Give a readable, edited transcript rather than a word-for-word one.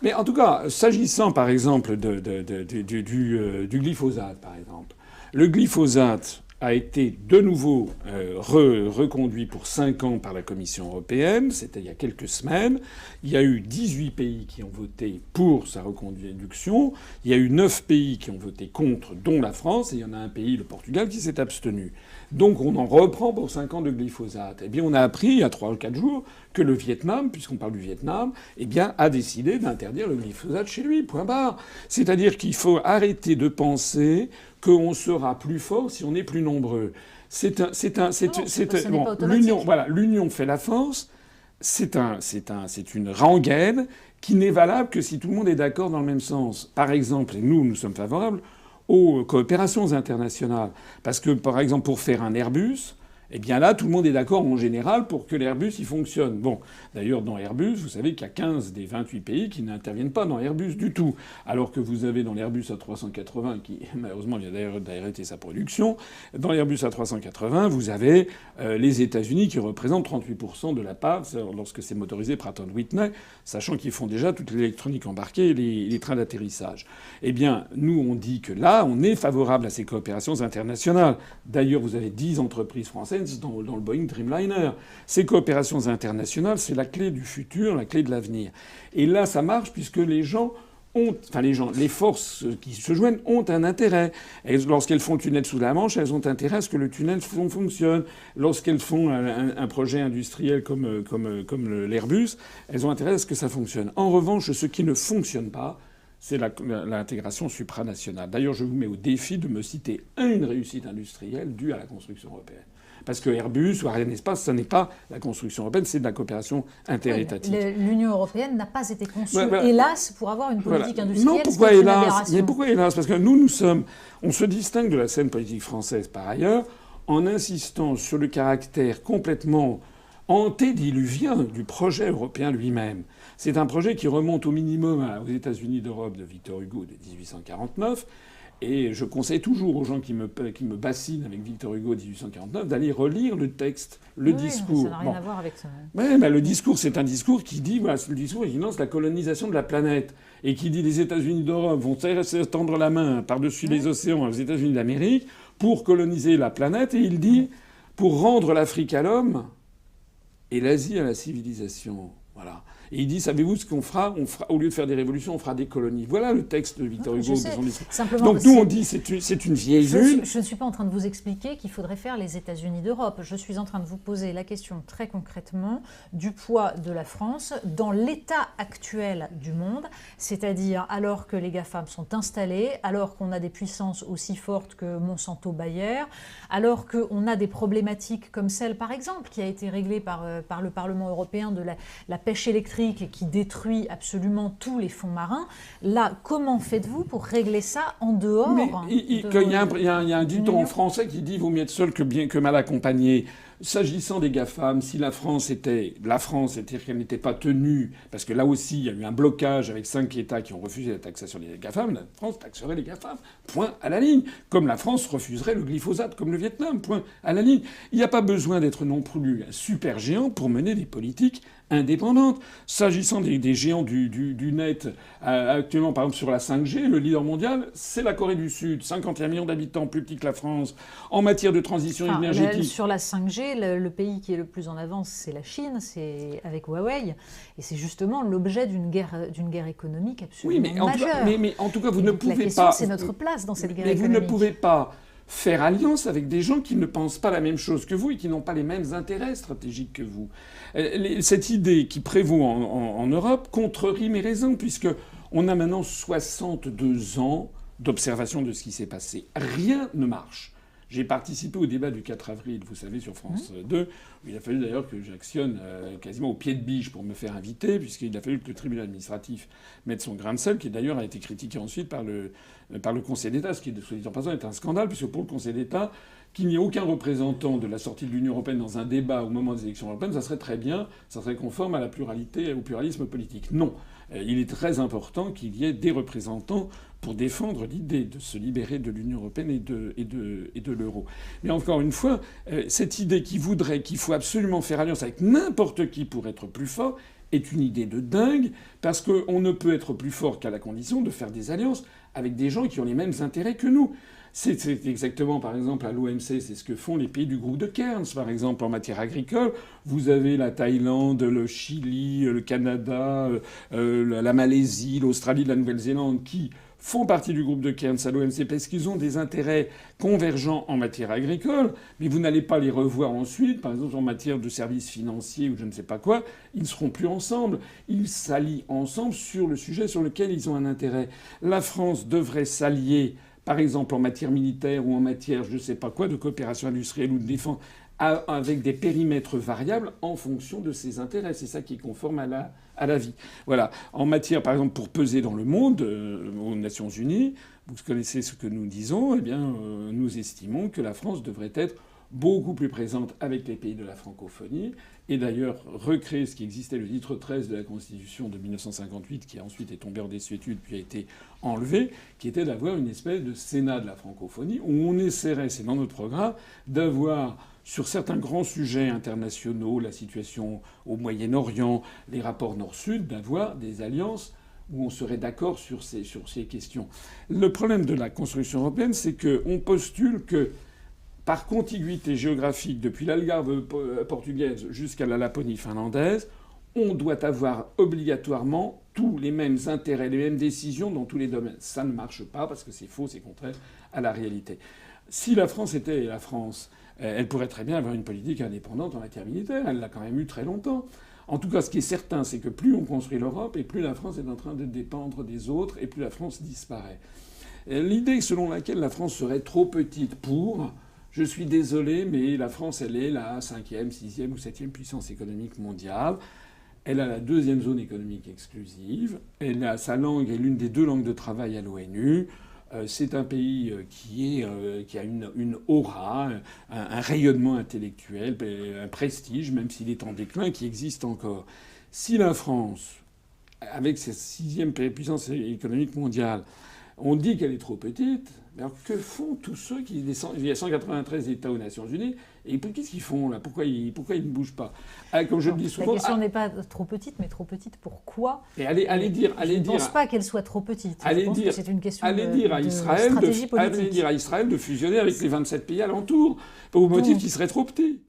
Mais en tout cas, s'agissant par exemple du glyphosate, par exemple, le glyphosate a été de nouveau reconduit pour 5 ans par la Commission européenne. C'était il y a quelques semaines. Il y a eu 18 pays qui ont voté pour sa reconduction. Il y a eu 9 pays qui ont voté contre, dont la France. Et il y en a un pays, le Portugal, qui s'est abstenu. Donc on en reprend pour 5 ans de glyphosate. Eh bien, on a appris il y a 3 ou 4 jours que le Vietnam, puisqu'on parle du Vietnam, eh bien, a décidé d'interdire le glyphosate chez lui. Point barre. C'est-à-dire qu'il faut arrêter de penser qu'on sera plus fort si on est plus nombreux. L'union fait la force. C'est une rengaine qui n'est valable que si tout le monde est d'accord dans le même sens. Par exemple, et nous sommes favorables aux coopérations internationales. Parce que, par exemple, pour faire un Airbus, eh bien là, tout le monde est d'accord en général pour que l'Airbus il fonctionne. Bon, d'ailleurs, dans Airbus, vous savez qu'il y a 15 des 28 pays qui n'interviennent pas dans Airbus du tout. Alors que vous avez dans l'Airbus A380, qui malheureusement vient d'arrêter sa production, dans l'Airbus A380, vous avez les États-Unis qui représentent 38% de la part lorsque c'est motorisé Pratt & Whitney, sachant qu'ils font déjà toute l'électronique embarquée et les trains d'atterrissage. Eh bien, nous, on dit que là, on est favorable à ces coopérations internationales. D'ailleurs, vous avez 10 entreprises françaises dans le Boeing Dreamliner. Ces coopérations internationales, c'est la clé du futur, la clé de l'avenir. Et là, ça marche puisque les forces qui se joignent ont un intérêt. Lorsqu'elles font le tunnel sous la Manche, elles ont intérêt à ce que le tunnel fonctionne. Lorsqu'elles font un projet industriel comme l'Airbus, elles ont intérêt à ce que ça fonctionne. En revanche, ce qui ne fonctionne pas, c'est l'intégration supranationale. D'ailleurs, je vous mets au défi de me citer une réussite industrielle due à la construction européenne. Parce que Airbus ou Arianespace, ce n'est pas la construction européenne, c'est de la coopération interétatique. Oui, l'Union européenne n'a pas été conçue, hélas, pour avoir une politique industrielle. Non, pourquoi hélas ? Mais pourquoi hélas ? Parce que on se distingue de la scène politique française par ailleurs, en insistant sur le caractère complètement antédiluvien du projet européen lui-même. C'est un projet qui remonte au minimum aux États-Unis d'Europe de Victor Hugo de 1849. Et je conseille toujours aux gens qui me bassinent avec Victor Hugo 1849 d'aller relire le texte, le discours. Ça n'a rien à voir avec ça. Oui, mais le discours, c'est un discours qui dit, c'est le discours qui lance la colonisation de la planète et qui dit les États-Unis d'Europe vont tendre la main par-dessus les océans aux États-Unis d'Amérique pour coloniser la planète. Et il dit pour rendre l'Afrique à l'homme et l'Asie à la civilisation. Voilà. Et il dit, savez-vous ce qu'on fera ? Au lieu de faire des révolutions, on fera des colonies. Voilà le texte de Victor Hugo. Donc nous, on dit c'est une vieille lune. Je ne suis pas en train de vous expliquer qu'il faudrait faire les États-Unis d'Europe. Je suis en train de vous poser la question très concrètement du poids de la France dans l'état actuel du monde, c'est-à-dire alors que les GAFAM sont installés, alors qu'on a des puissances aussi fortes que Monsanto Bayer, alors qu'on a des problématiques comme celle, par exemple, qui a été réglée par le Parlement européen de la pêche électrique qui détruit absolument tous les fonds marins. Là, comment faites-vous pour régler ça en dehors Il y a un dicton en français qui dit « vaut mieux être seul que mal accompagné ». S'agissant des GAFAM, si la France était qu'elle n'était pas tenue, parce que là aussi, il y a eu un blocage avec 5 États qui ont refusé la taxation des GAFAM, la France taxerait les GAFAM. Point à la ligne. Comme la France refuserait le glyphosate, comme le Vietnam. Point à la ligne. Il n'y a pas besoin d'être non plus un super géant pour mener des politiques indépendantes. S'agissant des géants du net, actuellement, par exemple, sur la 5G, le leader mondial, c'est la Corée du Sud. 51 millions d'habitants, plus petit que la France. En matière de transition énergétique... Sur la 5G, le pays qui est le plus en avance, c'est la Chine, c'est avec Huawei. Et c'est justement l'objet d'une guerre économique absolument majeure. Mais en tout cas, vous ne pouvez pas... La question, c'est notre place dans cette guerre économique. Mais vous ne pouvez pas faire alliance avec des gens qui ne pensent pas la même chose que vous et qui n'ont pas les mêmes intérêts stratégiques que vous. Cette idée qui prévaut en Europe contrerie mes raisons, puisque on a maintenant 62 ans d'observation de ce qui s'est passé. Rien ne marche. J'ai participé au débat du 4 avril, vous savez, sur France 2, où il a fallu d'ailleurs que j'actionne quasiment au pied de biche pour me faire inviter, puisqu'il a fallu que le tribunal administratif mette son grain de sel, qui d'ailleurs a été critiqué ensuite par le Conseil d'État, ce qui, soit dit en passant, est un scandale, puisque pour le Conseil d'État, qu'il n'y ait aucun représentant de la sortie de l'Union européenne dans un débat au moment des élections européennes, ça serait très bien, ça serait conforme à la pluralité, au pluralisme politique. Non. Il est très important qu'il y ait des représentants pour défendre l'idée de se libérer de l'Union européenne et de l'euro. Mais encore une fois, cette idée qui voudrait qu'il faut absolument faire alliance avec n'importe qui pour être plus fort est une idée de dingue, parce qu'on ne peut être plus fort qu'à la condition de faire des alliances avec des gens qui ont les mêmes intérêts que nous. C'est exactement, par exemple, à l'OMC, c'est ce que font les pays du groupe de Cairns, par exemple, en matière agricole. Vous avez la Thaïlande, le Chili, le Canada, la Malaisie, l'Australie, la Nouvelle-Zélande, qui font partie du groupe de Cairns à l'OMC parce qu'ils ont des intérêts convergents en matière agricole, mais vous n'allez pas les revoir ensuite, par exemple en matière de services financiers ou je ne sais pas quoi, ils ne seront plus ensemble. Ils s'allient ensemble sur le sujet sur lequel ils ont un intérêt. La France devrait s'allier, par exemple en matière militaire ou en matière je ne sais pas quoi, de coopération industrielle ou de défense, avec des périmètres variables en fonction de ses intérêts. C'est ça qui est conforme à la vie. Voilà. En matière, par exemple, pour peser dans le monde, aux Nations Unies, vous connaissez ce que nous disons, eh bien, nous estimons que la France devrait être beaucoup plus présente avec les pays de la francophonie, et d'ailleurs recréer ce qui existait, le titre 13 de la Constitution de 1958, qui ensuite est tombé en désuétude puis a été enlevé, qui était d'avoir une espèce de Sénat de la francophonie, où on essaierait, c'est dans notre programme, d'avoir sur certains grands sujets internationaux, la situation au Moyen-Orient, les rapports Nord-Sud, d'avoir des alliances où on serait d'accord sur ces questions. Le problème de la construction européenne, c'est qu'on postule que par contiguïté géographique, depuis l'Algarve portugaise jusqu'à la Laponie finlandaise, on doit avoir obligatoirement tous les mêmes intérêts, les mêmes décisions dans tous les domaines. Ça ne marche pas parce que c'est faux, c'est contraire à la réalité. Si la France était la France, elle pourrait très bien avoir une politique indépendante en matière militaire. Elle l'a quand même eu très longtemps. En tout cas, ce qui est certain, c'est que plus on construit l'Europe, et plus la France est en train de dépendre des autres, et plus la France disparaît. L'idée selon laquelle la France serait trop petite pour... Je suis désolé, mais la France, elle est la 5e, 6e ou 7e puissance économique mondiale. Elle a la 2e zone économique exclusive. Sa langue est l'une des 2 langues de travail à l'ONU. C'est un pays qui a une aura, un rayonnement intellectuel, un prestige, même s'il est en déclin, qui existe encore. Si la France, avec sa 6e puissance économique mondiale, on dit qu'elle est trop petite, alors que font tous ceux qui... Il y a 193 États aux Nations Unies, et qu'est-ce qu'ils font là ? Pourquoi ils ne bougent pas ? Comme je le dis souvent... La question n'est pas trop petite, mais trop petite pourquoi ? Et allez dire... Je ne pense pas qu'elle soit trop petite. Je pense que c'est une question de stratégie politique. Allez dire à Israël de fusionner avec les 27 pays alentours, au motif qu'ils seraient trop petits.